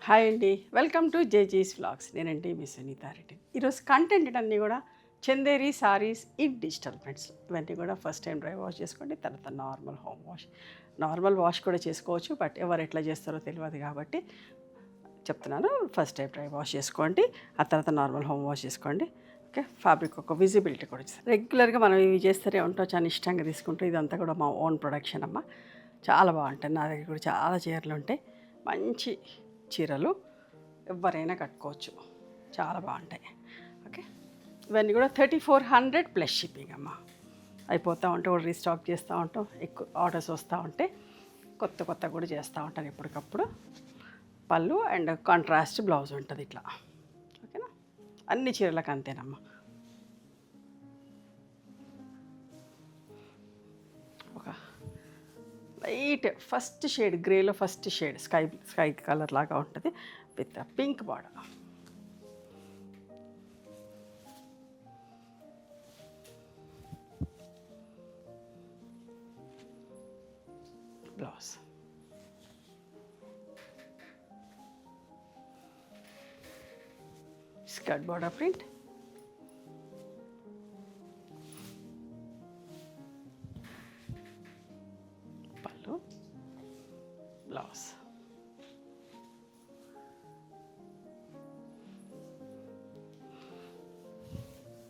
Hi అండి, welcome to జేజీస్ vlogs. నేనండి మీ సునీతారెడ్డి. ఈరోజు కంటెంట్ అన్నీ కూడా Chanderi saris in digital prints. ఇవన్నీ కూడా ఫస్ట్ టైం డ్రై వాష్ చేసుకోండి, తర్వాత normal home wash. Normal wash కూడా చేసుకోవచ్చు, బట్ ఎవరు ఎట్లా చేస్తారో తెలియదు కాబట్టి చెప్తున్నాను. ఫస్ట్ టైం డ్రై వాష్ చేసుకోండి, ఆ తర్వాత నార్మల్ హోమ్ వాష్ చేసుకోండి. ఓకే, ఫ్యాబ్రిక్ ఒక విజిబిలిటీ కూడా ఇస్తుంది. రెగ్యులర్గా మనం ఇవి చేస్తూనే ఉంటాం, చాలా ఇష్టంగా తీసుకుంటాం. ఇదంతా కూడా మా ఓన్ ప్రొడక్షన్ అమ్మ. చాలా బాగుంటుంది. నా దగ్గర కూడా చాలా చీరలు ఉంటాయి, మంచి చీరలు ఎవరైనా కట్టుకోవచ్చు, చాలా బాగుంటాయి. ఓకే, ఇవన్నీ కూడా 3400 ప్లస్ షిప్పింగ్ అమ్మ. అయిపోతూ ఉంటే కూడా రీస్టాక్ చేస్తూ ఉంటాం, ఎక్కువ ఆర్డర్స్ వస్తూ ఉంటే కొత్త కూడా చేస్తూ ఉంటాను ఎప్పటికప్పుడు. పళ్ళు అండ్ కాంట్రాస్ట్ బ్లౌజ్ ఉంటుంది ఇట్లా. ఓకేనా, అన్ని చీరలకు అంతేనమ్మా. ఒక లైట్ ఫస్ట్ షేడ్ గ్రేలో ఫస్ట్ షేడ్ స్కై కలర్ లాగా ఉంటుంది with pink border. Blouse skirt border print, పళ్ళు, బ్లౌజ్.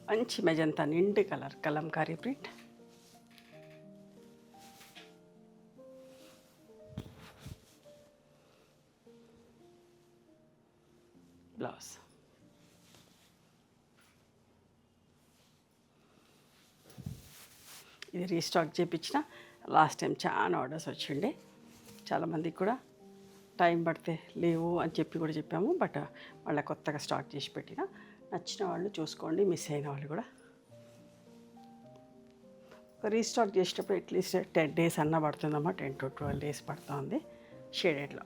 మంచి మెజంతా నిండు కలర్ కలంకారీ ప్రింట్, బ్లౌజ్. ఇది రీస్టాక్ చేయించిన. లాస్ట్ టైం చాలా ఆర్డర్స్ వచ్చిండే, చాలామందికి కూడా టైం పడితే లేవు అని చెప్పి కూడా చెప్పాము, బట్ వాళ్ళ కొత్తగా స్టాక్ చేసి పెట్టిన. నచ్చిన వాళ్ళు చూసుకోండి, మిస్ అయిన వాళ్ళు కూడా. రీస్టాక్ చేసేటప్పుడు అట్లీస్ట్ 10 days అన్నా పడుతుందమ్మా, 10 to 12 days పడుతుంది షేడెడ్లో.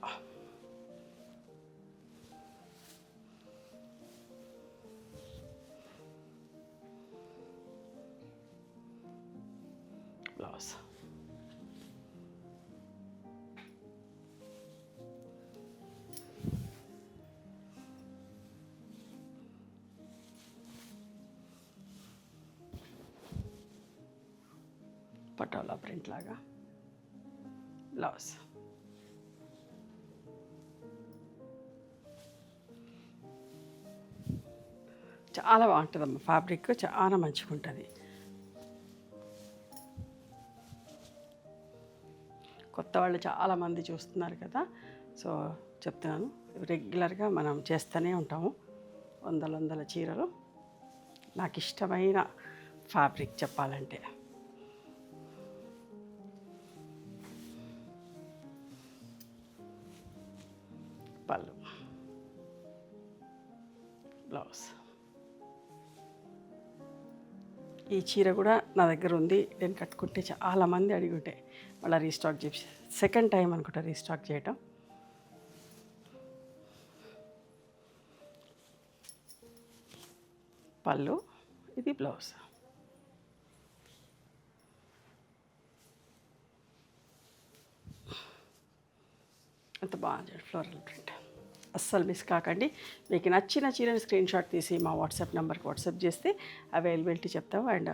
బ్లౌజ్ పటోలా ప్రింట్ లాగా బ్లౌజ్. చాలా బాగుంటుందమ్మా, ఫ్యాబ్రిక్ చాలా మంచిగా ఉంటుంది. కొత్త వాళ్ళు చాలామంది చూస్తున్నారు కదా, సో చెప్తున్నాను, రెగ్యులర్గా మనం చేస్తూనే ఉంటాము. వందల చీరలు. నాకు ఇష్టమైన ఫ్యాబ్రిక్ చెప్పాలంటే పళ్ళు, బ్లౌజ్. ఈ చీర కూడా నా దగ్గర ఉంది, నేను కట్టుకుంటే చాలామంది అడిగి ఉంటే మళ్ళీ రీస్టాక్ చేసి, సెకండ్ టైం అనుకుంటా రీస్టాక్ చేయటం. పళ్ళు, ఇది బ్లౌజ్. అంత బాగుంది ఫ్లోరల్ ప్రింట్. అస్సలు మిస్ కాకండి. మీకు నచ్చిన చీరని స్క్రీన్ షాట్ తీసి మా వాట్సాప్ నెంబర్కి వాట్సాప్ చేస్తే అవైలబిలిటీ చెప్తాము. అండ్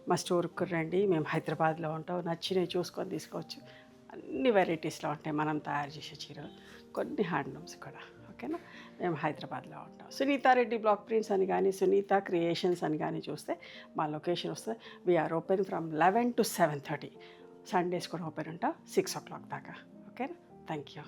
మా స్టోర్కి రండి, మేము హైదరాబాద్లో ఉంటాం. నచ్చినవి చూసుకొని తీసుకోవచ్చు. అన్ని వెరైటీస్లో ఉంటాయి మనం తయారు చేసే చీరలు, కొన్ని హ్యాండ్లూమ్స్ కూడా. ఓకేనా, మేము హైదరాబాద్లో ఉంటాం. సునీతారెడ్డి బ్లాక్ ప్రింట్స్ అని కానీ, సునీత క్రియేషన్స్ అని కానీ చూస్తే మా లొకేషన్ వస్తుంది. We're open from 11 to 7:30. Sundays కూడా ఓపెన్ ఉంటాం 6 o'clock దాకా. ఓకేనా, థ్యాంక్ యూ.